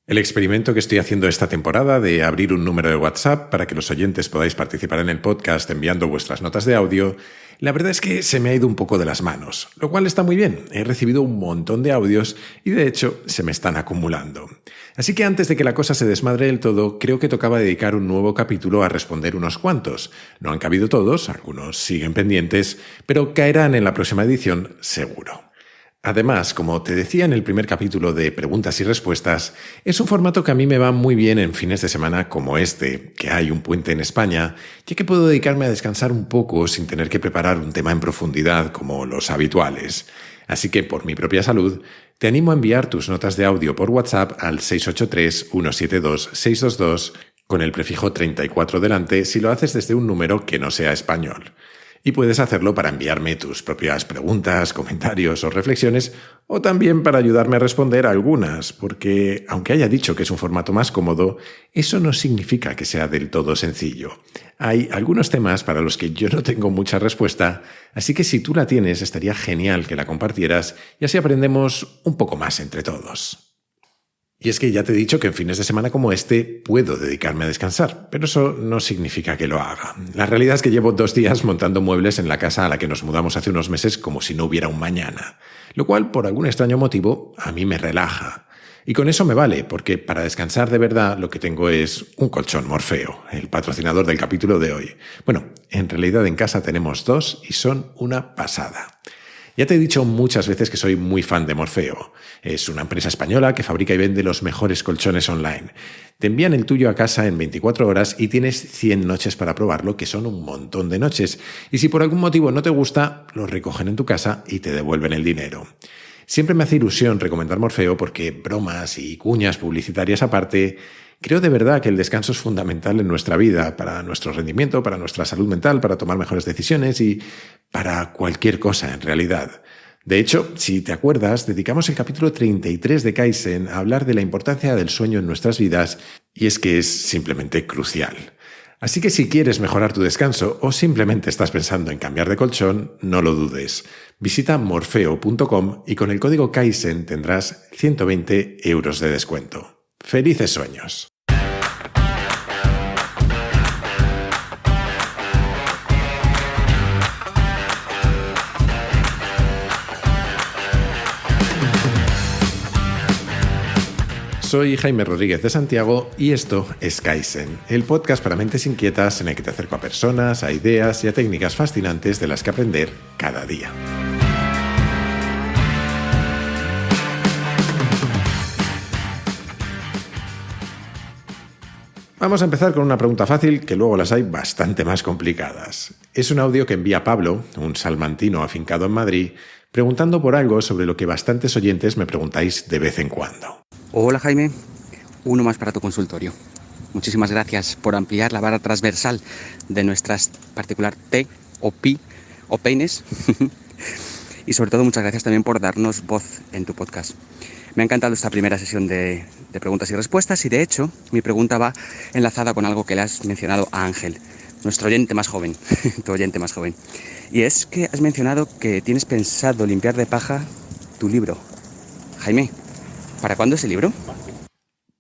El experimento que estoy haciendo esta temporada de abrir un número de WhatsApp para que los oyentes podáis participar en el podcast enviando vuestras notas de audio, la verdad es que se me ha ido un poco de las manos, lo cual está muy bien. He recibido un montón de audios y de hecho se me están acumulando. Así que antes de que la cosa se desmadre del todo, creo que tocaba dedicar un nuevo capítulo a responder unos cuantos. No han cabido todos, algunos siguen pendientes, pero caerán en la próxima edición seguro. Además, como te decía en el primer capítulo de Preguntas y Respuestas, es un formato que a mí me va muy bien en fines de semana como este, que hay un puente en España, ya que puedo dedicarme a descansar un poco sin tener que preparar un tema en profundidad como los habituales. Así que, por mi propia salud, te animo a enviar tus notas de audio por WhatsApp al 683-172-622 con el prefijo 34 delante si lo haces desde un número que no sea español. Y puedes hacerlo para enviarme tus propias preguntas, comentarios o reflexiones, o también para ayudarme a responder a algunas, porque aunque haya dicho que es un formato más cómodo, eso no significa que sea del todo sencillo. Hay algunos temas para los que yo no tengo mucha respuesta, así que si tú la tienes estaría genial que la compartieras y así aprendemos un poco más entre todos. Y es que ya te he dicho que en fines de semana como este puedo dedicarme a descansar, pero eso no significa que lo haga. La realidad es que llevo 2 días montando muebles en la casa a la que nos mudamos hace unos meses como si no hubiera un mañana, lo cual por algún extraño motivo a mí me relaja. Y con eso me vale, porque para descansar de verdad lo que tengo es un colchón Morfeo, el patrocinador del capítulo de hoy. Bueno, en realidad en casa tenemos 2 y son una pasada. Ya te he dicho muchas veces que soy muy fan de Morfeo. Es una empresa española que fabrica y vende los mejores colchones online. Te envían el tuyo a casa en 24 horas y tienes 100 noches para probarlo, que son un montón de noches. Y si por algún motivo no te gusta, lo recogen en tu casa y te devuelven el dinero. Siempre me hace ilusión recomendar Morfeo porque, bromas y cuñas publicitarias aparte, creo de verdad que el descanso es fundamental en nuestra vida, para nuestro rendimiento, para nuestra salud mental, para tomar mejores decisiones y para cualquier cosa en realidad. De hecho, si te acuerdas, dedicamos el capítulo 33 de Kaizen a hablar de la importancia del sueño en nuestras vidas y es que es simplemente crucial. Así que si quieres mejorar tu descanso o simplemente estás pensando en cambiar de colchón, no lo dudes. Visita morfeo.com y con el código Kaizen tendrás 120 € de descuento. ¡Felices sueños! Soy Jaime Rodríguez de Santiago y esto es Kaizen, el podcast para mentes inquietas en el que te acerco a personas, a ideas y a técnicas fascinantes de las que aprender cada día. Vamos a empezar con una pregunta fácil, que luego las hay bastante más complicadas. Es un audio que envía Pablo, un salmantino afincado en Madrid, preguntando por algo sobre lo que bastantes oyentes me preguntáis de vez en cuando. Hola Jaime, uno más para tu consultorio. Muchísimas gracias por ampliar la vara transversal de nuestras particular T o Pi o peines y sobre todo muchas gracias también por darnos voz en tu podcast. Me ha encantado esta primera sesión de preguntas y respuestas y de hecho mi pregunta va enlazada con algo que le has mencionado a Ángel, nuestro oyente más joven, tu oyente más joven. Y es que has mencionado que tienes pensado limpiar de paja tu libro. Jaime, ¿para cuándo ese libro?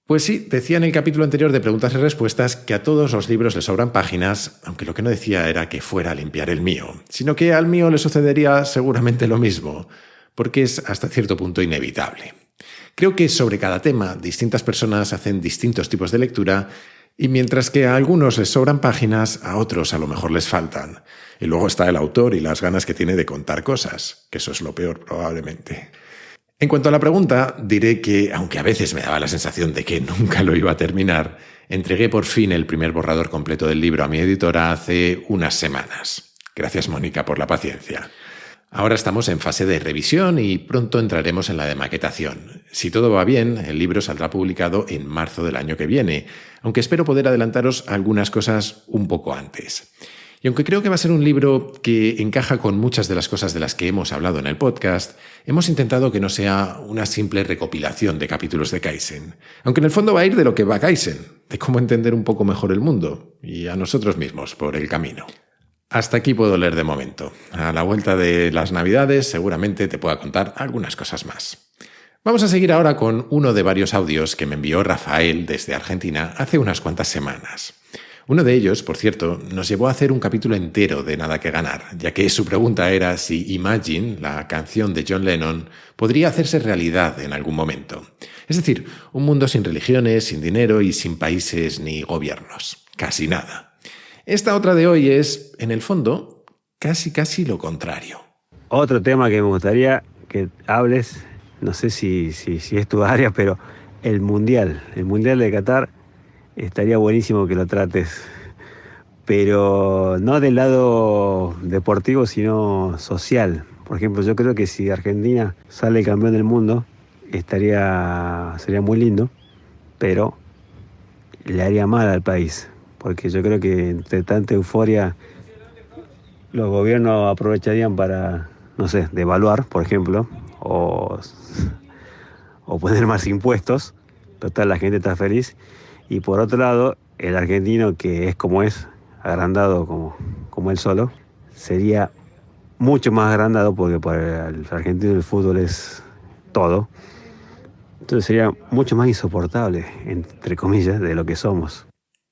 Pues sí, decía en el capítulo anterior de Preguntas y Respuestas que a todos los libros les sobran páginas, aunque lo que no decía era que fuera a limpiar el mío, sino que al mío le sucedería seguramente lo mismo, porque es hasta cierto punto inevitable. Creo que sobre cada tema distintas personas hacen distintos tipos de lectura y mientras que a algunos les sobran páginas, a otros a lo mejor les faltan. Y luego está el autor y las ganas que tiene de contar cosas, que eso es lo peor probablemente. En cuanto a la pregunta, diré que, aunque a veces me daba la sensación de que nunca lo iba a terminar, entregué por fin el primer borrador completo del libro a mi editora hace unas semanas. Gracias, Mónica, por la paciencia. Ahora estamos en fase de revisión y pronto entraremos en la de maquetación. Si todo va bien, el libro saldrá publicado en marzo del año que viene, aunque espero poder adelantaros algunas cosas un poco antes. Y aunque creo que va a ser un libro que encaja con muchas de las cosas de las que hemos hablado en el podcast, hemos intentado que no sea una simple recopilación de capítulos de Kaizen. Aunque en el fondo va a ir de lo que va Kaizen, de cómo entender un poco mejor el mundo y a nosotros mismos por el camino. Hasta aquí puedo leer de momento. A la vuelta de las Navidades seguramente te pueda contar algunas cosas más. Vamos a seguir ahora con uno de varios audios que me envió Rafael desde Argentina hace unas cuantas semanas. Uno de ellos, por cierto, nos llevó a hacer un capítulo entero de Nada que Ganar, ya que su pregunta era si Imagine, la canción de John Lennon, podría hacerse realidad en algún momento. Es decir, un mundo sin religiones, sin dinero y sin países ni gobiernos. Casi nada. Esta otra de hoy es, en el fondo, casi lo contrario. Otro tema que me gustaría que hables, no sé si es tu área, pero el Mundial de Qatar. Estaría buenísimo que lo trates, pero no del lado deportivo, sino social. Por ejemplo, yo creo que si Argentina sale campeón del mundo, sería muy lindo, pero le haría mal al país, porque yo creo que entre tanta euforia los gobiernos aprovecharían para, no sé, devaluar, por ejemplo, o poner más impuestos. Total, la gente está feliz. Y por otro lado, el argentino, que es como es, agrandado como él solo, sería mucho más agrandado, porque para el argentino el fútbol es todo. Entonces sería mucho más insoportable, entre comillas, de lo que somos.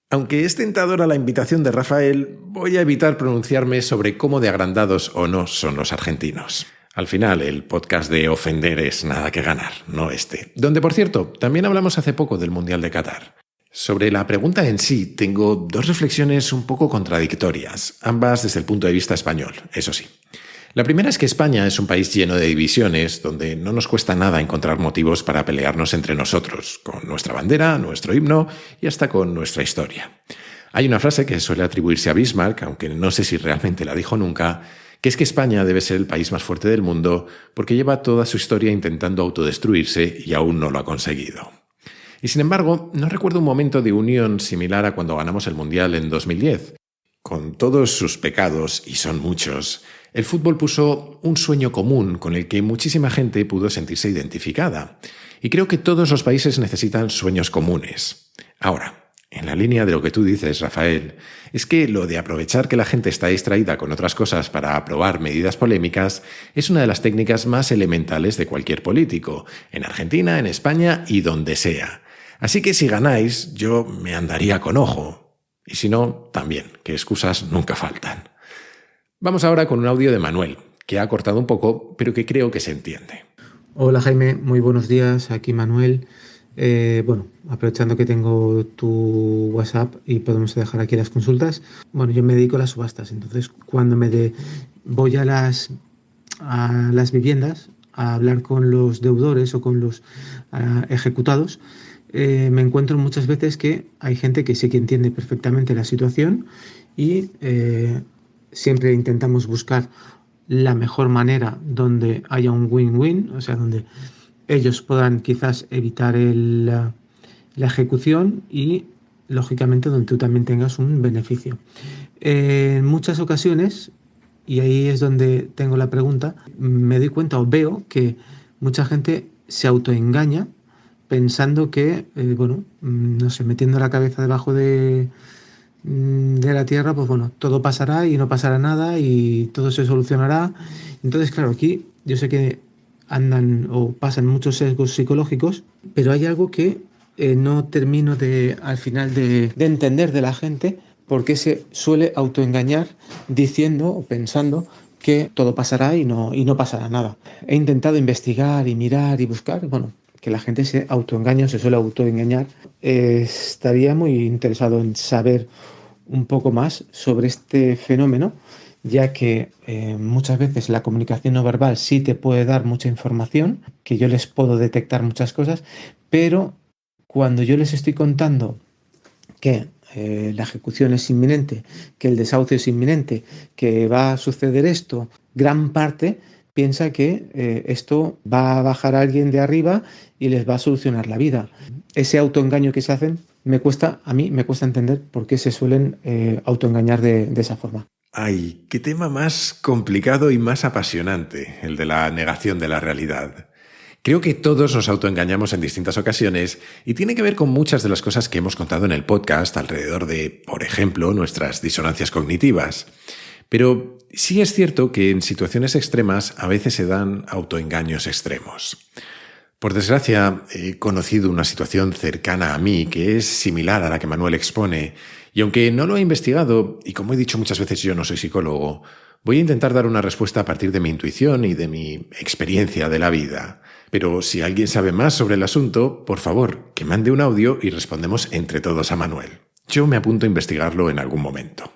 Aunque es tentadora la invitación de Rafael, voy a evitar pronunciarme sobre cómo de agrandados o no son los argentinos. Al final, el podcast de ofender es Nada que Ganar, no este. Donde, por cierto, también hablamos hace poco del Mundial de Qatar. Sobre la pregunta en sí, tengo dos reflexiones un poco contradictorias, ambas desde el punto de vista español, eso sí. La primera es que España es un país lleno de divisiones, donde no nos cuesta nada encontrar motivos para pelearnos entre nosotros, con nuestra bandera, nuestro himno y hasta con nuestra historia. Hay una frase que suele atribuirse a Bismarck, aunque no sé si realmente la dijo nunca, que es que España debe ser el país más fuerte del mundo porque lleva toda su historia intentando autodestruirse y aún no lo ha conseguido. Y sin embargo, no recuerdo un momento de unión similar a cuando ganamos el Mundial en 2010. Con todos sus pecados, y son muchos, el fútbol puso un sueño común con el que muchísima gente pudo sentirse identificada. Y creo que todos los países necesitan sueños comunes. Ahora, en la línea de lo que tú dices, Rafael, es que lo de aprovechar que la gente está distraída con otras cosas para aprobar medidas polémicas es una de las técnicas más elementales de cualquier político, en Argentina, en España y donde sea. Así que si ganáis, yo me andaría con ojo. Y si no, también, que excusas nunca faltan. Vamos ahora con un audio de Manuel, que ha cortado un poco, pero que creo que se entiende. Hola Jaime, muy buenos días, aquí Manuel. Aprovechando que tengo tu WhatsApp y podemos dejar aquí las consultas. Bueno, yo me dedico a las subastas, entonces cuando voy a las viviendas a hablar con los deudores o con los ejecutados, me encuentro muchas veces que hay gente que sí que entiende perfectamente la situación y siempre intentamos buscar la mejor manera donde haya un win-win, o sea, donde ellos puedan quizás evitar la ejecución y, lógicamente, donde tú también tengas un beneficio. En muchas ocasiones, y ahí es donde tengo la pregunta, me doy cuenta o veo que mucha gente se autoengaña pensando que, metiendo la cabeza debajo de la tierra, pues bueno, todo pasará y no pasará nada y todo se solucionará. Entonces, claro, aquí yo sé que andan o pasan muchos sesgos psicológicos, pero hay algo que no termino al final de entender de la gente, porque se suele autoengañar diciendo o pensando que todo pasará y no pasará nada. He intentado investigar y mirar y buscar, que la gente se autoengaña o se suele autoengañar. Estaría muy interesado en saber un poco más sobre este fenómeno, ya que muchas veces la comunicación no verbal sí te puede dar mucha información, que yo les puedo detectar muchas cosas, pero cuando yo les estoy contando que la ejecución es inminente, que el desahucio es inminente, que va a suceder esto, gran parte piensa que esto va a bajar a alguien de arriba y les va a solucionar la vida. Ese autoengaño que se hacen, a mí me cuesta entender por qué se suelen autoengañar de esa forma. Ay, qué tema más complicado y más apasionante, el de la negación de la realidad. Creo que todos nos autoengañamos en distintas ocasiones y tiene que ver con muchas de las cosas que hemos contado en el podcast alrededor de, por ejemplo, nuestras disonancias cognitivas. Pero sí es cierto que en situaciones extremas a veces se dan autoengaños extremos. Por desgracia, he conocido una situación cercana a mí que es similar a la que Manuel expone, y aunque no lo he investigado, y como he dicho muchas veces yo no soy psicólogo, voy a intentar dar una respuesta a partir de mi intuición y de mi experiencia de la vida. Pero si alguien sabe más sobre el asunto, por favor, que mande un audio y respondemos entre todos a Manuel. Yo me apunto a investigarlo en algún momento.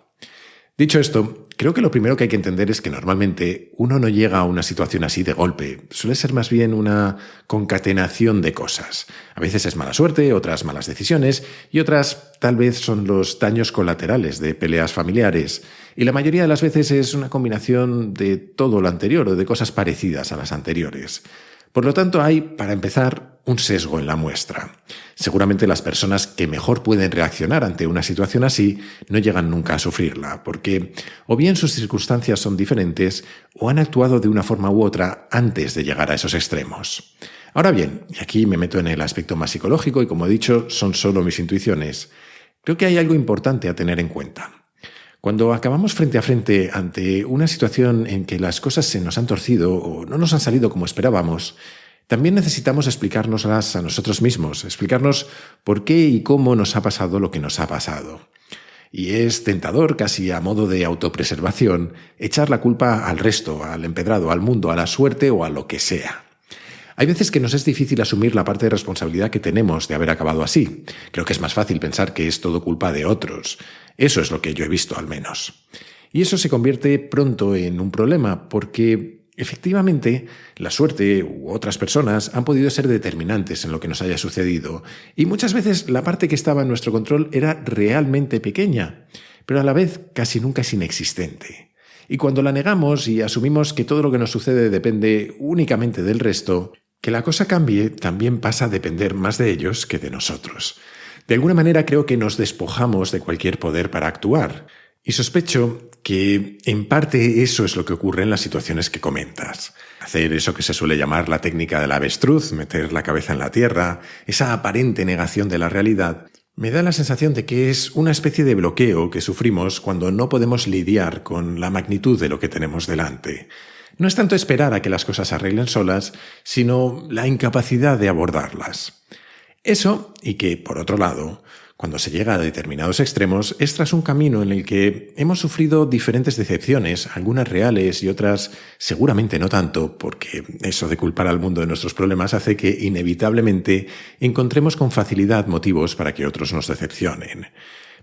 Dicho esto, creo que lo primero que hay que entender es que normalmente uno no llega a una situación así de golpe. Suele ser más bien una concatenación de cosas. A veces es mala suerte, otras malas decisiones y otras tal vez son los daños colaterales de peleas familiares. Y la mayoría de las veces es una combinación de todo lo anterior o de cosas parecidas a las anteriores. Por lo tanto, hay, para empezar, un sesgo en la muestra. Seguramente las personas que mejor pueden reaccionar ante una situación así no llegan nunca a sufrirla, porque o bien sus circunstancias son diferentes o han actuado de una forma u otra antes de llegar a esos extremos. Ahora bien, y aquí me meto en el aspecto más psicológico y como he dicho, son solo mis intuiciones, creo que hay algo importante a tener en cuenta. Cuando acabamos frente a frente ante una situación en que las cosas se nos han torcido o no nos han salido como esperábamos, también necesitamos explicárnoslas a nosotros mismos, explicarnos por qué y cómo nos ha pasado lo que nos ha pasado. Y es tentador, casi a modo de autopreservación, echar la culpa al resto, al empedrado, al mundo, a la suerte o a lo que sea. Hay veces que nos es difícil asumir la parte de responsabilidad que tenemos de haber acabado así. Creo que es más fácil pensar que es todo culpa de otros. Eso es lo que yo he visto, al menos. Y eso se convierte pronto en un problema, porque efectivamente la suerte u otras personas han podido ser determinantes en lo que nos haya sucedido. Y muchas veces la parte que estaba en nuestro control era realmente pequeña, pero a la vez casi nunca es inexistente. Y cuando la negamos y asumimos que todo lo que nos sucede depende únicamente del resto, que la cosa cambie también pasa a depender más de ellos que de nosotros. De alguna manera creo que nos despojamos de cualquier poder para actuar. Y sospecho que en parte eso es lo que ocurre en las situaciones que comentas. Hacer eso que se suele llamar la técnica del avestruz, meter la cabeza en la tierra, esa aparente negación de la realidad, me da la sensación de que es una especie de bloqueo que sufrimos cuando no podemos lidiar con la magnitud de lo que tenemos delante. No es tanto esperar a que las cosas se arreglen solas, sino la incapacidad de abordarlas. Eso, y que, por otro lado, cuando se llega a determinados extremos, es tras un camino en el que hemos sufrido diferentes decepciones, algunas reales y otras seguramente no tanto, porque eso de culpar al mundo de nuestros problemas hace que inevitablemente encontremos con facilidad motivos para que otros nos decepcionen.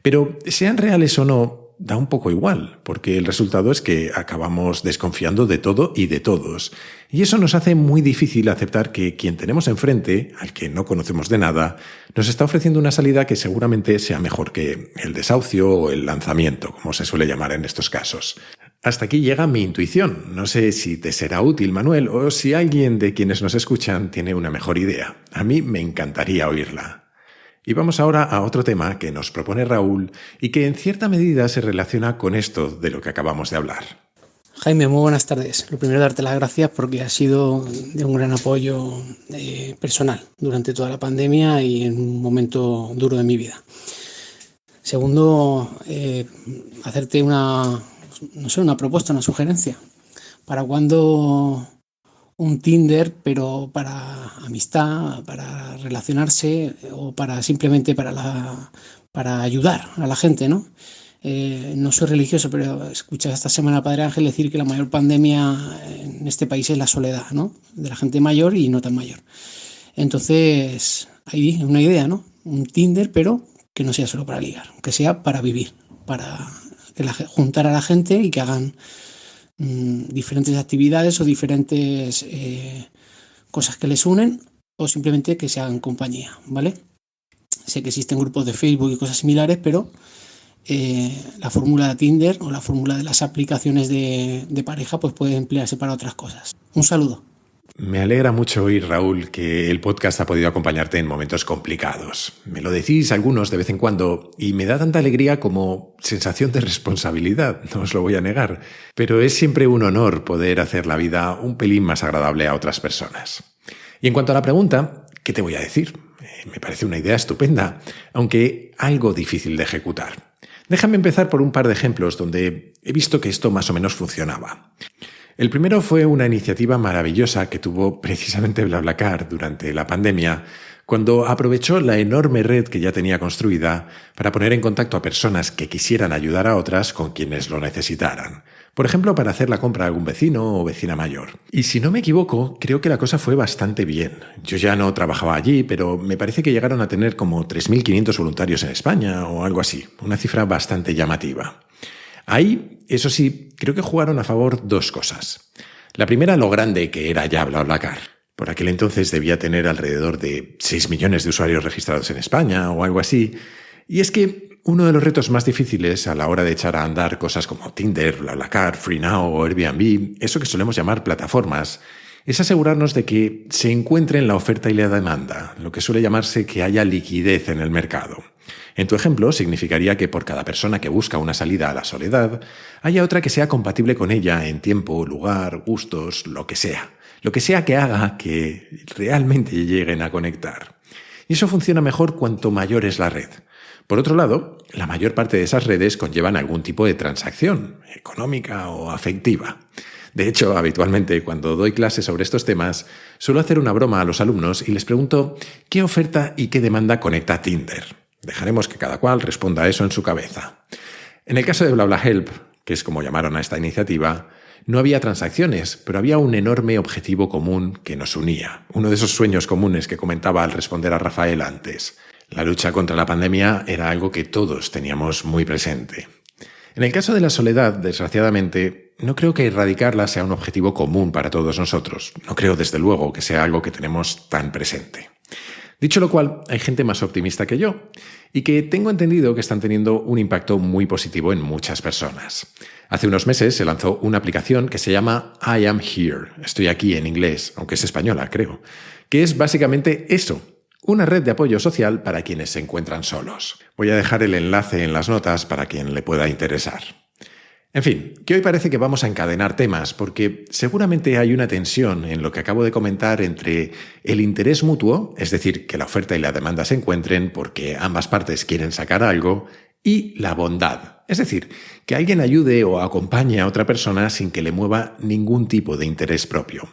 Pero sean reales o no, da un poco igual, porque el resultado es que acabamos desconfiando de todo y de todos. Y eso nos hace muy difícil aceptar que quien tenemos enfrente, al que no conocemos de nada, nos está ofreciendo una salida que seguramente sea mejor que el desahucio o el lanzamiento, como se suele llamar en estos casos. Hasta aquí llega mi intuición. No sé si te será útil, Manuel, o si alguien de quienes nos escuchan tiene una mejor idea. A mí me encantaría oírla. Y vamos ahora a otro tema que nos propone Raúl y que en cierta medida se relaciona con esto de lo que acabamos de hablar. Jaime, muy buenas tardes. Lo primero, darte las gracias porque has sido de un gran apoyo personal durante toda la pandemia y en un momento duro de mi vida. Segundo, hacerte una propuesta, una sugerencia. ¿Para cuándo un Tinder, pero para amistad, para relacionarse o para simplemente para ayudar a la gente, ¿no? No soy religioso, pero escuché esta semana a Padre Ángel decir que la mayor pandemia en este país es la soledad, ¿no? De la gente mayor y no tan mayor. Entonces, hay una idea, ¿no? Un Tinder, pero que no sea solo para ligar, que sea para vivir, para juntar a la gente y que hagan diferentes actividades o diferentes cosas que les unen o simplemente que se hagan compañía, ¿vale? Sé que existen grupos de Facebook y cosas similares, pero la fórmula de Tinder o la fórmula de las aplicaciones de pareja pues puede emplearse para otras cosas. Un saludo. Me alegra mucho oír, Raúl, que el podcast ha podido acompañarte en momentos complicados. Me lo decís algunos de vez en cuando y me da tanta alegría como sensación de responsabilidad, no os lo voy a negar. Pero es siempre un honor poder hacer la vida un pelín más agradable a otras personas. Y en cuanto a la pregunta, ¿qué te voy a decir? Me parece una idea estupenda, aunque algo difícil de ejecutar. Déjame empezar por un par de ejemplos donde he visto que esto más o menos funcionaba. El primero fue una iniciativa maravillosa que tuvo precisamente BlaBlaCar durante la pandemia, cuando aprovechó la enorme red que ya tenía construida para poner en contacto a personas que quisieran ayudar a otras con quienes lo necesitaran. Por ejemplo, para hacer la compra a algún vecino o vecina mayor. Y si no me equivoco, creo que la cosa fue bastante bien. Yo ya no trabajaba allí, pero me parece que llegaron a tener como 3.500 voluntarios en España o algo así. Una cifra bastante llamativa. Ahí, eso sí, creo que jugaron a favor dos cosas. La primera, lo grande que era ya BlaBlaCar. Por aquel entonces debía tener alrededor de 6 millones de usuarios registrados en España o algo así. Y es que uno de los retos más difíciles a la hora de echar a andar cosas como Tinder, BlaBlaCar, FreeNow o Airbnb, eso que solemos llamar plataformas, es asegurarnos de que se encuentren la oferta y la demanda, lo que suele llamarse que haya liquidez en el mercado. En tu ejemplo, significaría que por cada persona que busca una salida a la soledad, haya otra que sea compatible con ella en tiempo, lugar, gustos, lo que sea. Lo que sea que haga que realmente lleguen a conectar. Y eso funciona mejor cuanto mayor es la red. Por otro lado, la mayor parte de esas redes conllevan algún tipo de transacción, económica o afectiva. De hecho, habitualmente, cuando doy clases sobre estos temas, suelo hacer una broma a los alumnos y les pregunto ¿qué oferta y qué demanda conecta Tinder? Dejaremos que cada cual responda a eso en su cabeza. En el caso de BlaBlaHelp, que es como llamaron a esta iniciativa, no había transacciones, pero había un enorme objetivo común que nos unía. Uno de esos sueños comunes que comentaba al responder a Rafael antes. La lucha contra la pandemia era algo que todos teníamos muy presente. En el caso de la soledad, desgraciadamente, no creo que erradicarla sea un objetivo común para todos nosotros. No creo, desde luego, que sea algo que tenemos tan presente. Dicho lo cual, hay gente más optimista que yo y que tengo entendido que están teniendo un impacto muy positivo en muchas personas. Hace unos meses se lanzó una aplicación que se llama I Am Here, estoy aquí en inglés, aunque es española, creo, que es básicamente eso, una red de apoyo social para quienes se encuentran solos. Voy a dejar el enlace en las notas para quien le pueda interesar. En fin, que hoy parece que vamos a encadenar temas porque seguramente hay una tensión en lo que acabo de comentar entre el interés mutuo, es decir, que la oferta y la demanda se encuentren porque ambas partes quieren sacar algo, y la bondad, es decir, que alguien ayude o acompañe a otra persona sin que le mueva ningún tipo de interés propio.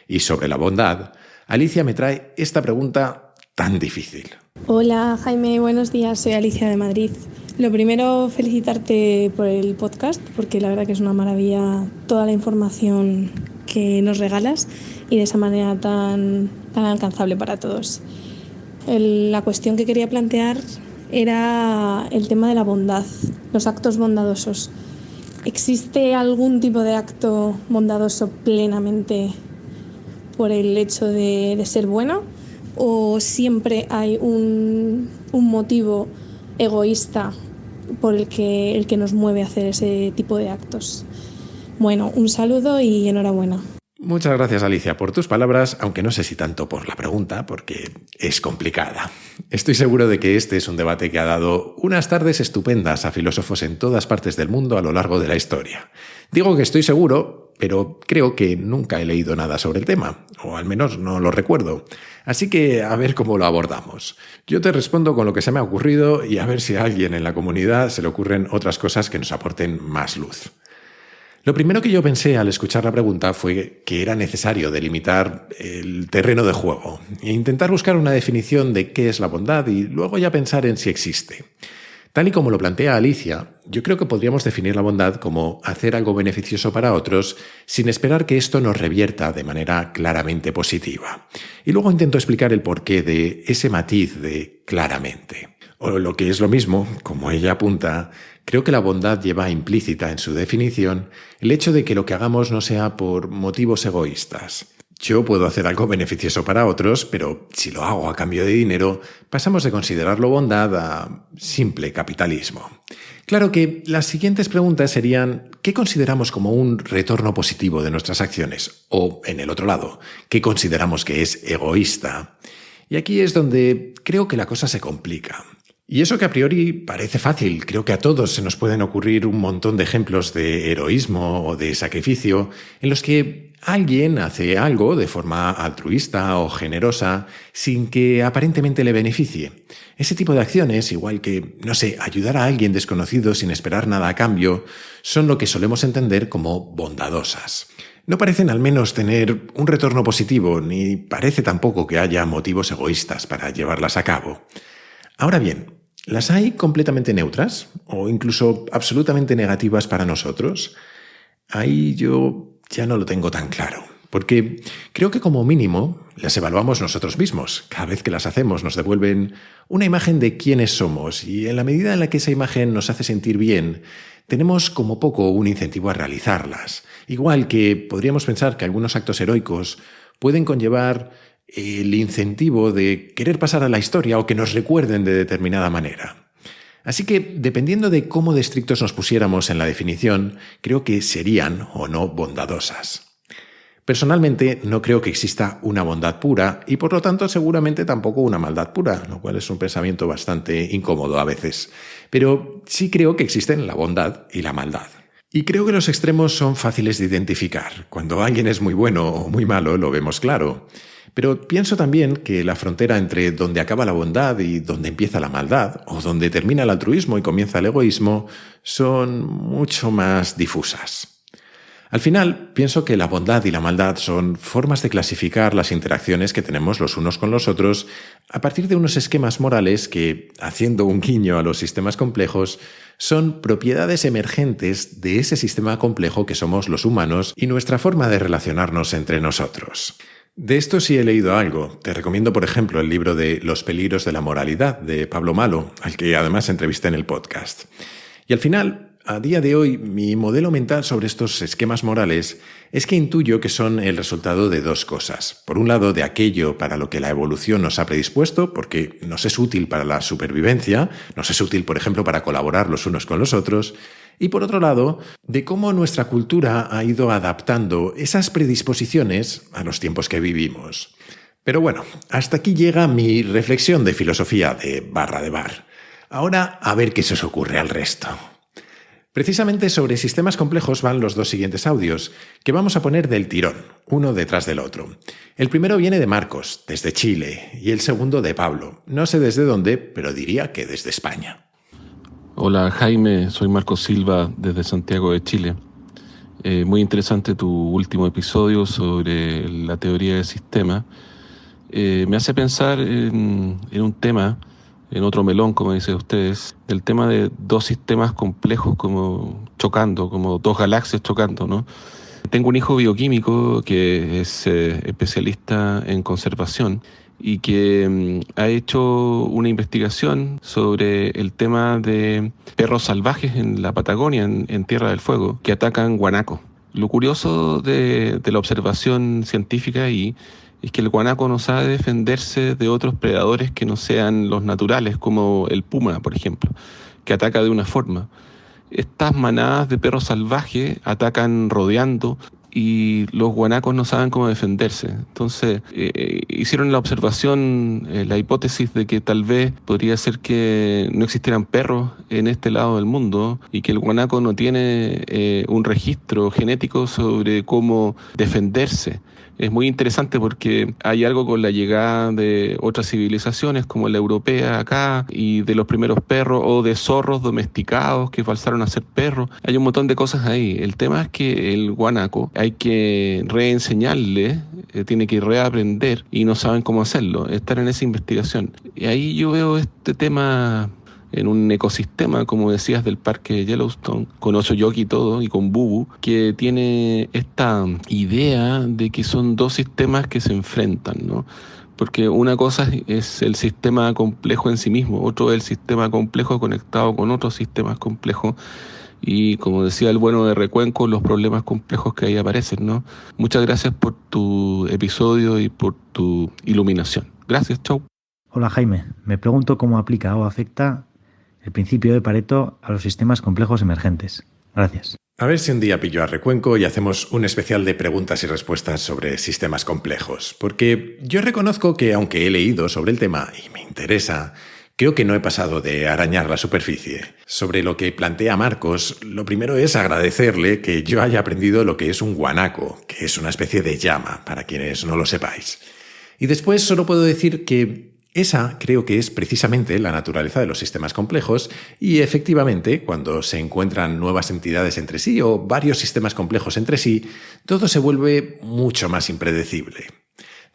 Y sobre la bondad, Alicia me trae esta pregunta tan difícil. Hola Jaime, buenos días, soy Alicia de Madrid. Lo primero, felicitarte por el podcast, porque la verdad que es una maravilla toda la información que nos regalas y de esa manera tan alcanzable para todos. La cuestión que quería plantear era el tema de la bondad, los actos bondadosos. ¿Existe algún tipo de acto bondadoso plenamente por el hecho de ser bueno? ¿O siempre hay un motivo egoísta por el que nos mueve a hacer ese tipo de actos? Bueno, un saludo y enhorabuena. Muchas gracias, Alicia, por tus palabras, aunque no sé si tanto por la pregunta, porque es complicada. Estoy seguro de que este es un debate que ha dado unas tardes estupendas a filósofos en todas partes del mundo a lo largo de la historia. Digo que estoy seguro, pero creo que nunca he leído nada sobre el tema, o al menos no lo recuerdo. Así que a ver cómo lo abordamos. Yo te respondo con lo que se me ha ocurrido y a ver si a alguien en la comunidad se le ocurren otras cosas que nos aporten más luz. Lo primero que yo pensé al escuchar la pregunta fue que era necesario delimitar el terreno de juego e intentar buscar una definición de qué es la bondad y luego ya pensar en si existe. Tal y como lo plantea Alicia, yo creo que podríamos definir la bondad como hacer algo beneficioso para otros sin esperar que esto nos revierta de manera claramente positiva. Y luego intento explicar el porqué de ese matiz de claramente. O lo que es lo mismo, como ella apunta, creo que la bondad lleva implícita en su definición el hecho de que lo que hagamos no sea por motivos egoístas. Yo puedo hacer algo beneficioso para otros, pero si lo hago a cambio de dinero, pasamos de considerarlo bondad a simple capitalismo. Claro que las siguientes preguntas serían ¿qué consideramos como un retorno positivo de nuestras acciones? O, en el otro lado, ¿qué consideramos que es egoísta? Y aquí es donde creo que la cosa se complica. Y eso que a priori parece fácil, creo que a todos se nos pueden ocurrir un montón de ejemplos de heroísmo o de sacrificio en los que alguien hace algo de forma altruista o generosa sin que aparentemente le beneficie. Ese tipo de acciones, igual que, no sé, ayudar a alguien desconocido sin esperar nada a cambio, son lo que solemos entender como bondadosas. no parecen al menos tener un retorno positivo, ni parece tampoco que haya motivos egoístas para llevarlas a cabo. Ahora bien, ¿las hay completamente neutras o incluso absolutamente negativas para nosotros? Ahí yo ya no lo tengo tan claro, porque creo que como mínimo las evaluamos nosotros mismos. Cada vez que las hacemos nos devuelven una imagen de quiénes somos y en la medida en la que esa imagen nos hace sentir bien, tenemos como poco un incentivo a realizarlas. Igual que podríamos pensar que algunos actos heroicos pueden conllevar el incentivo de querer pasar a la historia o que nos recuerden de determinada manera. Así que, dependiendo de cómo de estrictos nos pusiéramos en la definición, creo que serían o no bondadosas. Personalmente, no creo que exista una bondad pura y, por lo tanto, seguramente tampoco una maldad pura, lo cual es un pensamiento bastante incómodo a veces. Pero sí creo que existen la bondad y la maldad. Y creo que los extremos son fáciles de identificar. Cuando alguien es muy bueno o muy malo, lo vemos claro. Pero pienso también que la frontera entre donde acaba la bondad y donde empieza la maldad, o donde termina el altruismo y comienza el egoísmo, son mucho más difusas. Al final, pienso que la bondad y la maldad son formas de clasificar las interacciones que tenemos los unos con los otros a partir de unos esquemas morales que, haciendo un guiño a los sistemas complejos, son propiedades emergentes de ese sistema complejo que somos los humanos y nuestra forma de relacionarnos entre nosotros. De esto sí he leído algo. Te recomiendo, por ejemplo, el libro de Los peligros de la moralidad, de Pablo Malo, al que además entrevisté en el podcast. Y al final, a día de hoy, mi modelo mental sobre estos esquemas morales es que intuyo que son el resultado de dos cosas. Por un lado, de aquello para lo que la evolución nos ha predispuesto, porque nos es útil para la supervivencia, nos es útil, por ejemplo, para colaborar los unos con los otros, y por otro lado, de cómo nuestra cultura ha ido adaptando esas predisposiciones a los tiempos que vivimos. Pero bueno, hasta aquí llega mi reflexión de filosofía de barra de bar. Ahora a ver qué se os ocurre al resto. Precisamente sobre sistemas complejos van los dos siguientes audios, que vamos a poner del tirón, uno detrás del otro. El primero viene de Marcos, desde Chile, y el segundo de Pablo. No sé desde dónde, pero diría que desde España. Hola Jaime, soy Marcos Silva desde Santiago de Chile. Muy interesante tu último episodio sobre la teoría del sistema. Me hace pensar en un tema, en otro melón, como dicen ustedes, el tema de dos sistemas complejos como chocando, como dos galaxias chocando, ¿no? Tengo un hijo bioquímico que es especialista en conservación y que ha hecho una investigación sobre el tema de perros salvajes en la Patagonia, en Tierra del Fuego, que atacan guanaco. Lo curioso de la observación científica ahí es que el guanaco no sabe defenderse de otros predadores que no sean los naturales, como el puma, por ejemplo, que ataca de una forma. Estas manadas de perros salvajes atacan rodeando y los guanacos no saben cómo defenderse. Entonces, hicieron la observación, la hipótesis de que tal vez podría ser que no existieran perros en este lado del mundo y que el guanaco no tiene un registro genético sobre cómo defenderse. Es muy interesante porque hay algo con la llegada de otras civilizaciones como la europea acá y de los primeros perros o de zorros domesticados que pasaron a ser perros. Hay un montón de cosas ahí. El tema es que el guanaco hay que reenseñarle, tiene que reaprender y no saben cómo hacerlo. Están en esa investigación. Y ahí yo veo este tema en un ecosistema, como decías, del parque Yellowstone, con Oso Yogi y todo, y con Bubu, que tiene esta idea de que son dos sistemas que se enfrentan, ¿no? Porque una cosa es el sistema complejo en sí mismo, otro es el sistema complejo conectado con otros sistemas complejos, y como decía el bueno de Recuenco, los problemas complejos que ahí aparecen, ¿no? Muchas gracias por tu episodio y por tu iluminación. Gracias, chau. Hola Jaime, me pregunto cómo aplica o afecta el principio de Pareto a los sistemas complejos emergentes. Gracias. A ver si un día pillo a Recuenco y hacemos un especial de preguntas y respuestas sobre sistemas complejos, porque yo reconozco que aunque he leído sobre el tema y me interesa, creo que no he pasado de arañar la superficie. Sobre lo que plantea Marcos, lo primero es agradecerle que yo haya aprendido lo que es un guanaco, que es una especie de llama, para quienes no lo sepáis. Y después solo puedo decir que Esa creo que es precisamente la naturaleza de los sistemas complejos y efectivamente cuando se encuentran nuevas entidades entre sí o varios sistemas complejos entre sí, todo se vuelve mucho más impredecible.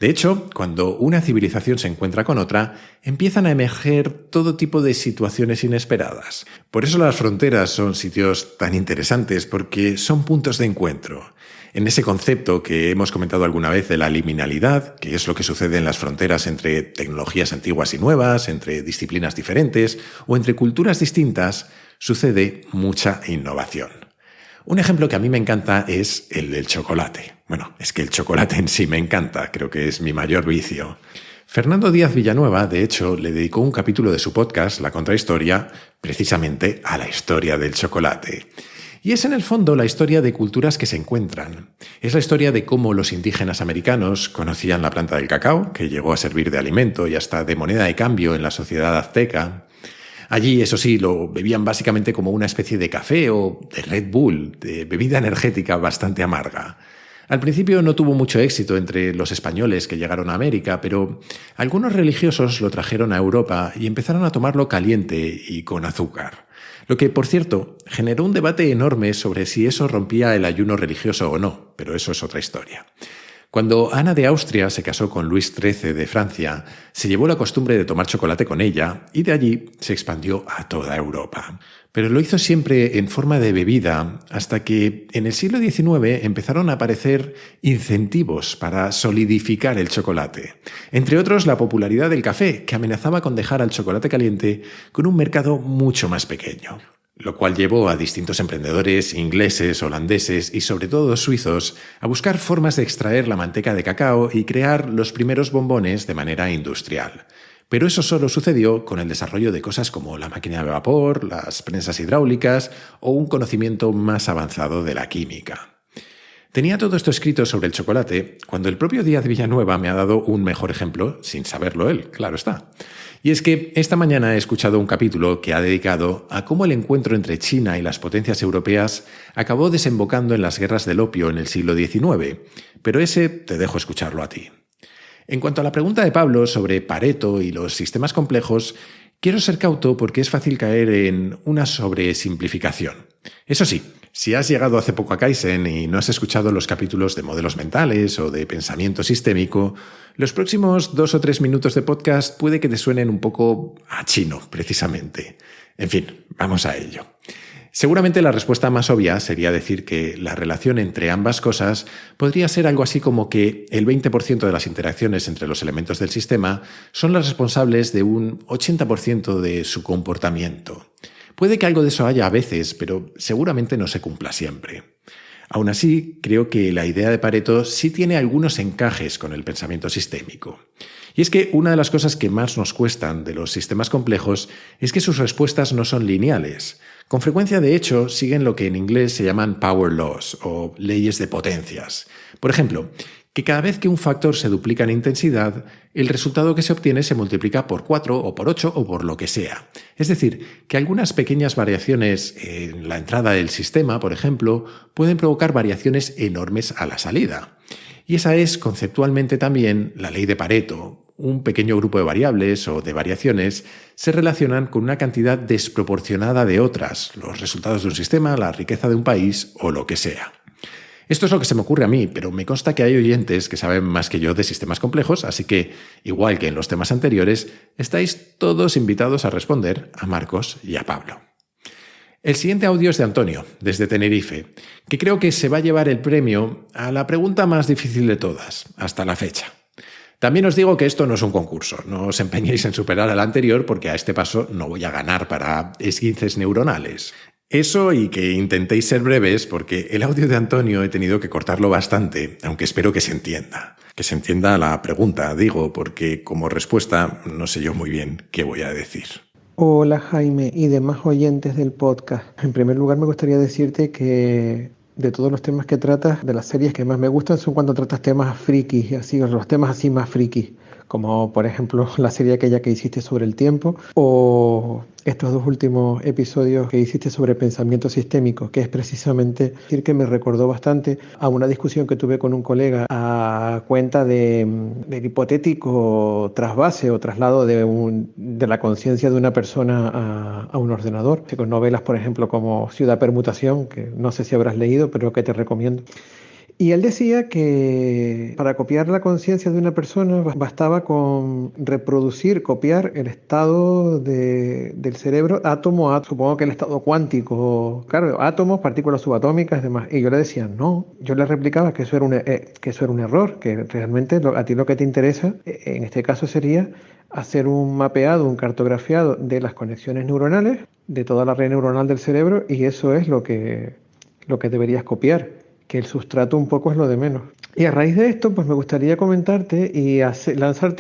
De hecho, cuando una civilización se encuentra con otra, empiezan a emerger todo tipo de situaciones inesperadas. Por eso las fronteras son sitios tan interesantes, porque son puntos de encuentro. En ese concepto que hemos comentado alguna vez de la liminalidad, que es lo que sucede en las fronteras entre tecnologías antiguas y nuevas, entre disciplinas diferentes o entre culturas distintas, sucede mucha innovación. Un ejemplo que a mí me encanta es el del chocolate. Bueno, es que el chocolate en sí me encanta, creo que es mi mayor vicio. Fernando Díaz Villanueva, de hecho, le dedicó un capítulo de su podcast, La Contrahistoria, precisamente a la historia del chocolate. Y es en el fondo la historia de culturas que se encuentran. Es la historia de cómo los indígenas americanos conocían la planta del cacao, que llegó a servir de alimento y hasta de moneda de cambio en la sociedad azteca. Allí, eso sí, lo bebían básicamente como una especie de café o de Red Bull, de bebida energética bastante amarga. Al principio no tuvo mucho éxito entre los españoles que llegaron a América, pero algunos religiosos lo trajeron a Europa y empezaron a tomarlo caliente y con azúcar. Lo que, por cierto, generó un debate enorme sobre si eso rompía el ayuno religioso o no, pero eso es otra historia. Cuando Ana de Austria se casó con Luis XIII de Francia, se llevó la costumbre de tomar chocolate con ella y de allí se expandió a toda Europa. Pero lo hizo siempre en forma de bebida, hasta que en el siglo XIX empezaron a aparecer incentivos para solidificar el chocolate. Entre otros, la popularidad del café, que amenazaba con dejar al chocolate caliente con un mercado mucho más pequeño. Lo cual llevó a distintos emprendedores ingleses, holandeses y sobre todo suizos a buscar formas de extraer la manteca de cacao y crear los primeros bombones de manera industrial. Pero eso solo sucedió con el desarrollo de cosas como la máquina de vapor, las prensas hidráulicas o un conocimiento más avanzado de la química. Tenía todo esto escrito sobre el chocolate cuando el propio Díaz Villanueva me ha dado un mejor ejemplo, sin saberlo él, claro está. Y es que esta mañana he escuchado un capítulo que ha dedicado a cómo el encuentro entre China y las potencias europeas acabó desembocando en las guerras del opio en el siglo XIX, pero ese te dejo escucharlo a ti. En cuanto a la pregunta de Pablo sobre Pareto y los sistemas complejos, quiero ser cauto porque es fácil caer en una sobresimplificación. Eso sí, si has llegado hace poco a Kaizen y no has escuchado los capítulos de modelos mentales o de pensamiento sistémico, los próximos 2 o 3 minutos de podcast puede que te suenen un poco a chino, precisamente. En fin, vamos a ello. Seguramente la respuesta más obvia sería decir que la relación entre ambas cosas podría ser algo así como que el 20% de las interacciones entre los elementos del sistema son las responsables de un 80% de su comportamiento. Puede que algo de eso haya a veces, pero seguramente no se cumpla siempre. Aún así, creo que la idea de Pareto sí tiene algunos encajes con el pensamiento sistémico. Y es que una de las cosas que más nos cuestan de los sistemas complejos es que sus respuestas no son lineales. Con frecuencia, de hecho, siguen lo que en inglés se llaman power laws o leyes de potencias. Por ejemplo, que cada vez que un factor se duplica en intensidad, el resultado que se obtiene se multiplica por 4 o por 8 o por lo que sea. Es decir, que algunas pequeñas variaciones en la entrada del sistema, por ejemplo, pueden provocar variaciones enormes a la salida. Y esa es conceptualmente también la ley de Pareto. Un pequeño grupo de variables o de variaciones se relacionan con una cantidad desproporcionada de otras, los resultados de un sistema, la riqueza de un país o lo que sea. Esto es lo que se me ocurre a mí, pero me consta que hay oyentes que saben más que yo de sistemas complejos, así que, igual que en los temas anteriores, estáis todos invitados a responder a Marcos y a Pablo. El siguiente audio es de Antonio, desde Tenerife, que creo que se va a llevar el premio a la pregunta más difícil de todas, hasta la fecha. También os digo que esto no es un concurso, no os empeñéis en superar al anterior porque a este paso no voy a ganar para esguinces neuronales. Eso y que intentéis ser breves porque el audio de Antonio he tenido que cortarlo bastante, aunque espero que se entienda. Que se entienda la pregunta, digo, porque como respuesta no sé yo muy bien qué voy a decir. Hola Jaime y demás oyentes del podcast. En primer lugar me gustaría decirte que de todos los temas que tratas, de las series que más me gustan son cuando tratas temas frikis, así, los temas así más frikis, como por ejemplo la serie aquella que hiciste sobre el tiempo, o estos 2 últimos episodios que hiciste sobre pensamiento sistémico, que es precisamente decir que me recordó bastante a una discusión que tuve con un colega a cuenta del hipotético trasvase o traslado de la conciencia de una persona a un ordenador. Con novelas, por ejemplo, como Ciudad Permutación, que no sé si habrás leído, pero que te recomiendo. Y él decía que para copiar la conciencia de una persona bastaba con copiar el estado del cerebro átomo a átomo, supongo que el estado cuántico, claro, átomos, partículas subatómicas y demás. Y yo le decía, no, yo le replicaba que eso era un error, que realmente a ti lo que te interesa, en este caso sería hacer un mapeado, un cartografiado de las conexiones neuronales, de toda la red neuronal del cerebro, y eso es lo que deberías copiar. Que el sustrato un poco es lo de menos. Y a raíz de esto, pues me gustaría comentarte y lanzar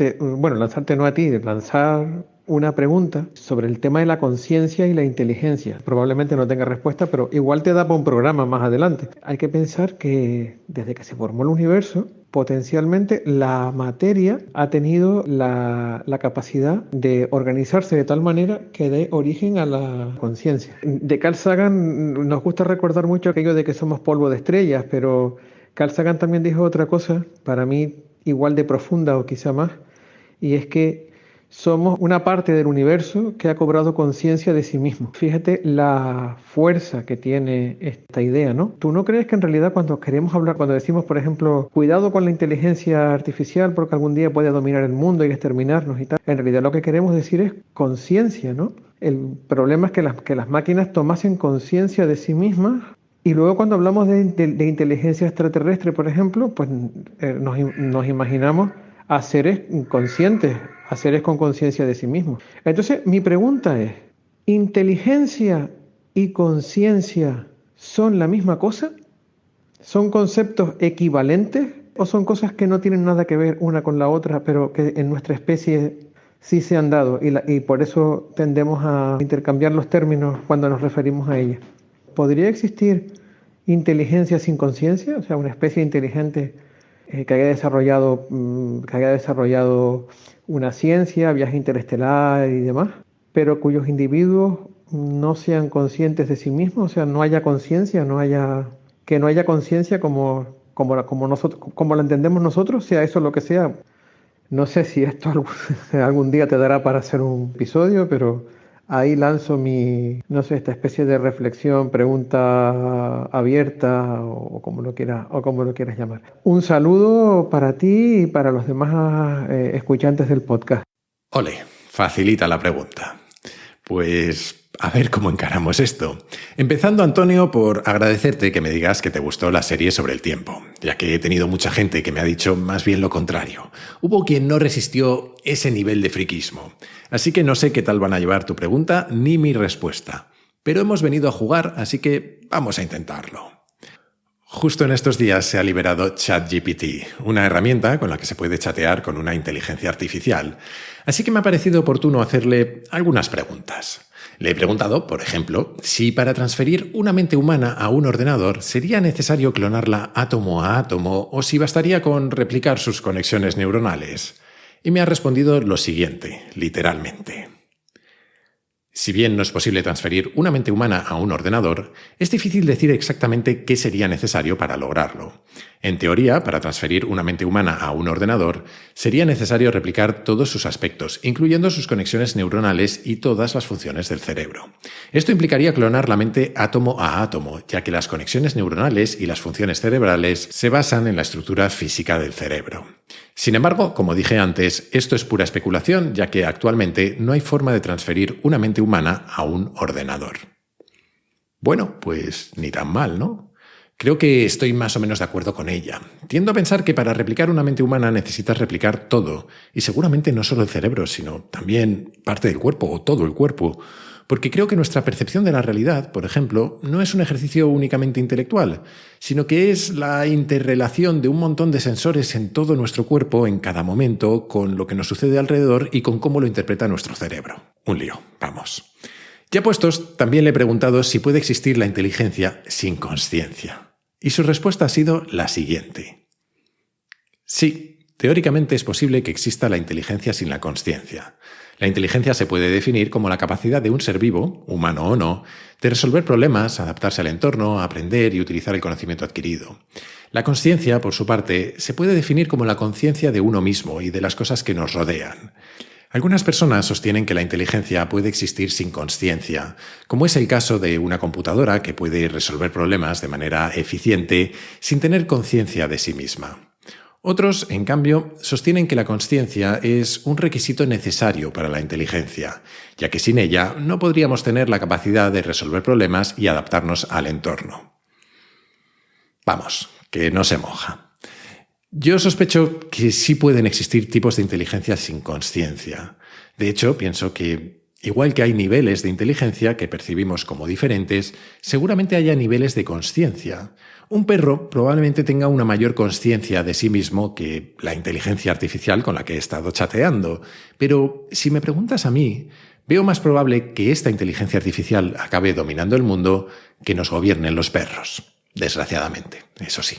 una pregunta sobre el tema de la conciencia y la inteligencia. Probablemente no tenga respuesta, pero igual te da para un programa más adelante. Hay que pensar que desde que se formó el universo, potencialmente la materia ha tenido la capacidad de organizarse de tal manera que dé origen a la conciencia. De Carl Sagan nos gusta recordar mucho aquello de que somos polvo de estrellas, pero Carl Sagan también dijo otra cosa, para mí igual de profunda o quizá más, y es que somos una parte del universo que ha cobrado conciencia de sí mismo. Fíjate la fuerza que tiene esta idea, ¿no? ¿Tú no crees que en realidad cuando queremos hablar, cuando decimos, por ejemplo, cuidado con la inteligencia artificial porque algún día puede dominar el mundo y exterminarnos y tal, en realidad lo que queremos decir es conciencia, ¿no? El problema es que las máquinas tomasen conciencia de sí mismas. Y luego cuando hablamos de inteligencia extraterrestre, por ejemplo, pues nos imaginamos a seres conscientes, a seres con conciencia de sí mismos. Entonces, mi pregunta es, ¿inteligencia y conciencia son la misma cosa? ¿Son conceptos equivalentes o son cosas que no tienen nada que ver una con la otra, pero que en nuestra especie sí se han dado y por eso tendemos a intercambiar los términos cuando nos referimos a ellas? ¿Podría existir inteligencia sin conciencia? O sea, una especie inteligente que haya desarrollado una ciencia, viaje interestelar y demás, pero cuyos individuos no sean conscientes de sí mismos, o sea, no haya conciencia, que no haya conciencia como la entendemos nosotros, sea eso lo que sea. No sé si esto algún día te dará para hacer un episodio, pero ahí lanzo esta especie de reflexión, pregunta abierta o como lo quieras llamar. Un saludo para ti y para los demás escuchantes del podcast. Ole, facilita la pregunta. Pues a ver cómo encaramos esto. Empezando, Antonio, por agradecerte que me digas que te gustó la serie sobre el tiempo, ya que he tenido mucha gente que me ha dicho más bien lo contrario. Hubo quien no resistió ese nivel de friquismo. Así que no sé qué tal van a llevar tu pregunta ni mi respuesta. Pero hemos venido a jugar, así que vamos a intentarlo. Justo en estos días se ha liberado ChatGPT, una herramienta con la que se puede chatear con una inteligencia artificial. Así que me ha parecido oportuno hacerle algunas preguntas. Le he preguntado, por ejemplo, si para transferir una mente humana a un ordenador sería necesario clonarla átomo a átomo o si bastaría con replicar sus conexiones neuronales. Y me ha respondido lo siguiente, literalmente. Si bien no es posible transferir una mente humana a un ordenador, es difícil decir exactamente qué sería necesario para lograrlo. En teoría, para transferir una mente humana a un ordenador, sería necesario replicar todos sus aspectos, incluyendo sus conexiones neuronales y todas las funciones del cerebro. Esto implicaría clonar la mente átomo a átomo, ya que las conexiones neuronales y las funciones cerebrales se basan en la estructura física del cerebro. Sin embargo, como dije antes, esto es pura especulación, ya que actualmente no hay forma de transferir una mente humana a un ordenador. Bueno, pues ni tan mal, ¿no? Creo que estoy más o menos de acuerdo con ella. Tiendo a pensar que para replicar una mente humana necesitas replicar todo, y seguramente no solo el cerebro, sino también parte del cuerpo o todo el cuerpo, porque creo que nuestra percepción de la realidad, por ejemplo, no es un ejercicio únicamente intelectual, sino que es la interrelación de un montón de sensores en todo nuestro cuerpo en cada momento con lo que nos sucede alrededor y con cómo lo interpreta nuestro cerebro. Un lío, vamos. Ya puestos, también le he preguntado si puede existir la inteligencia sin consciencia. Y su respuesta ha sido la siguiente. Sí, Teóricamente es posible que exista la inteligencia sin la consciencia. La inteligencia se puede definir como la capacidad de un ser vivo, humano o no, de resolver problemas, adaptarse al entorno, aprender y utilizar el conocimiento adquirido. La consciencia, por su parte, se puede definir como la conciencia de uno mismo y de las cosas que nos rodean. Algunas personas sostienen que la inteligencia puede existir sin consciencia, como es el caso de una computadora que puede resolver problemas de manera eficiente sin tener conciencia de sí misma. Otros, en cambio, sostienen que la consciencia es un requisito necesario para la inteligencia, ya que sin ella no podríamos tener la capacidad de resolver problemas y adaptarnos al entorno. Vamos, que no se moja. Yo sospecho que sí pueden existir tipos de inteligencia sin consciencia. De hecho, pienso que, igual que hay niveles de inteligencia que percibimos como diferentes, seguramente haya niveles de consciencia. Un perro probablemente tenga una mayor consciencia de sí mismo que la inteligencia artificial con la que he estado chateando, pero si me preguntas a mí, veo más probable que esta inteligencia artificial acabe dominando el mundo que nos gobiernen los perros. Desgraciadamente, eso sí.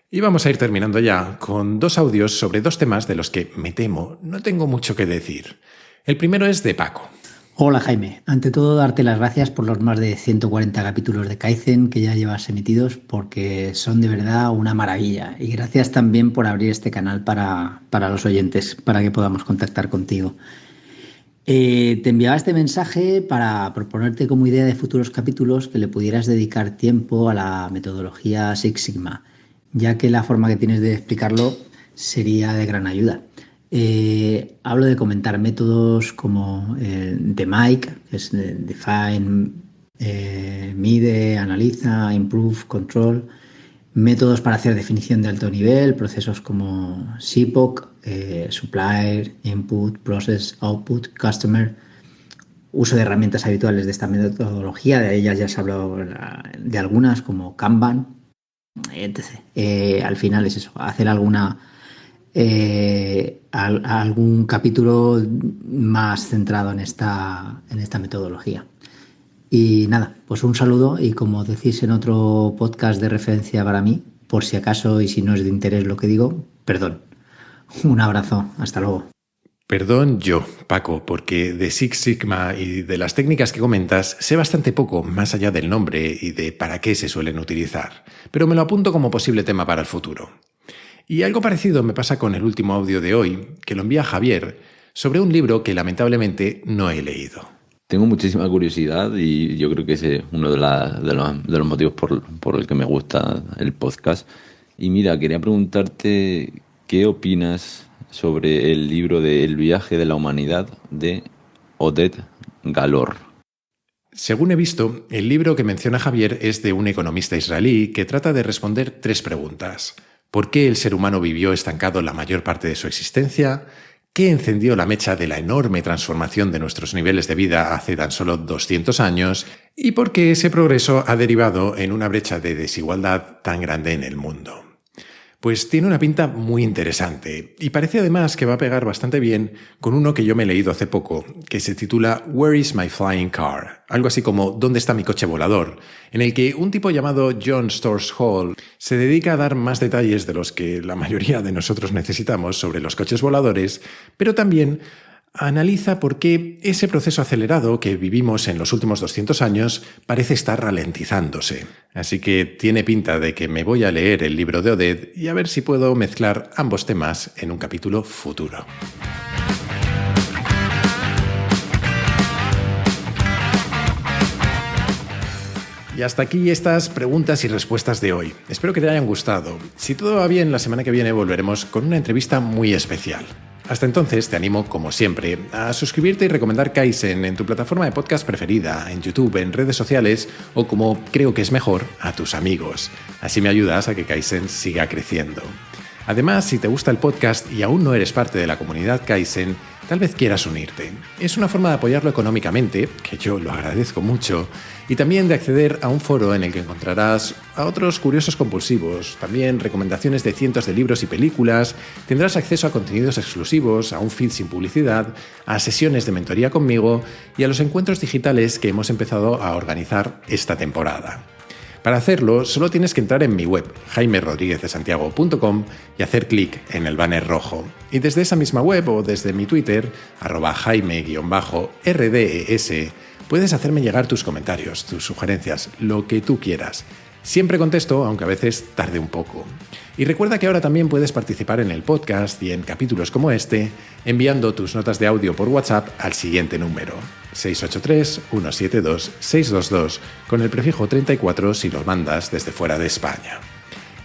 Y vamos a ir terminando ya con 2 audios sobre 2 temas de los que, me temo, no tengo mucho que decir. El primero es de Paco. Hola Jaime, ante todo darte las gracias por los más de 140 capítulos de Kaizen que ya llevas emitidos porque son de verdad una maravilla y gracias también por abrir este canal para los oyentes, para que podamos contactar contigo. Te enviaba este mensaje para proponerte como idea de futuros capítulos que le pudieras dedicar tiempo a la metodología Six Sigma, ya que la forma que tienes de explicarlo sería de gran ayuda. Hablo de comentar métodos como de Mike, que es Define, Mide, Analiza, Improve, Control, métodos para hacer definición de alto nivel, procesos como SIPOC, Supplier, Input, Process, Output, Customer, uso de herramientas habituales de esta metodología, de ellas ya se ha hablado de algunas como Kanban, etc. Al final es eso, hacer algún capítulo más centrado en esta metodología. Y nada, pues un saludo y como decís en otro podcast de referencia para mí, por si acaso y si no es de interés lo que digo, perdón. Un abrazo, hasta luego. Perdón yo, Paco, porque de Six Sigma y de las técnicas que comentas sé bastante poco más allá del nombre y de para qué se suelen utilizar, pero me lo apunto como posible tema para el futuro. Y algo parecido me pasa con el último audio de hoy, que lo envía Javier, sobre un libro que lamentablemente no he leído. Tengo muchísima curiosidad y yo creo que ese es uno de los motivos por el que me gusta el podcast. Y mira, quería preguntarte qué opinas sobre el libro de El viaje de la humanidad de Oded Galor. Según he visto, el libro que menciona Javier es de un economista israelí que trata de responder 3 preguntas. ¿Por qué el ser humano vivió estancado la mayor parte de su existencia? ¿Qué encendió la mecha de la enorme transformación de nuestros niveles de vida hace tan solo 200 años? ¿Y por qué ese progreso ha derivado en una brecha de desigualdad tan grande en el mundo? Pues tiene una pinta muy interesante y parece además que va a pegar bastante bien con uno que yo me he leído hace poco, que se titula Where is my flying car? Algo así como ¿Dónde está mi coche volador? En el que un tipo llamado John Storrs Hall se dedica a dar más detalles de los que la mayoría de nosotros necesitamos sobre los coches voladores, pero también analiza por qué ese proceso acelerado que vivimos en los últimos 200 años parece estar ralentizándose. Así que tiene pinta de que me voy a leer el libro de Oded y a ver si puedo mezclar ambos temas en un capítulo futuro. Y hasta aquí estas preguntas y respuestas de hoy. Espero que te hayan gustado. Si todo va bien, la semana que viene volveremos con una entrevista muy especial. Hasta entonces te animo, como siempre, a suscribirte y recomendar Kaizen en tu plataforma de podcast preferida, en YouTube, en redes sociales o, como creo que es mejor, a tus amigos. Así me ayudas a que Kaizen siga creciendo. Además, si te gusta el podcast y aún no eres parte de la comunidad Kaizen, tal vez quieras unirte. Es una forma de apoyarlo económicamente, que yo lo agradezco mucho, y también de acceder a un foro en el que encontrarás a otros curiosos compulsivos, también recomendaciones de cientos de libros y películas, tendrás acceso a contenidos exclusivos, a un feed sin publicidad, a sesiones de mentoría conmigo y a los encuentros digitales que hemos empezado a organizar esta temporada. Para hacerlo, solo tienes que entrar en mi web, jaimerodriguezdesantiago.com, y hacer clic en el banner rojo. Y desde esa misma web o desde mi Twitter, @jaime_RDES, puedes hacerme llegar tus comentarios, tus sugerencias, lo que tú quieras. Siempre contesto, aunque a veces tarde un poco. Y recuerda que ahora también puedes participar en el podcast y en capítulos como este, enviando tus notas de audio por WhatsApp al siguiente número, 683-172-622, con el prefijo 34 si lo mandas desde fuera de España.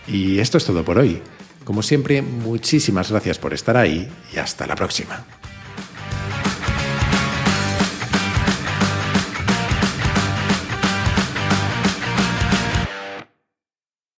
Y esto es todo por hoy. Como siempre, muchísimas gracias por estar ahí y hasta la próxima.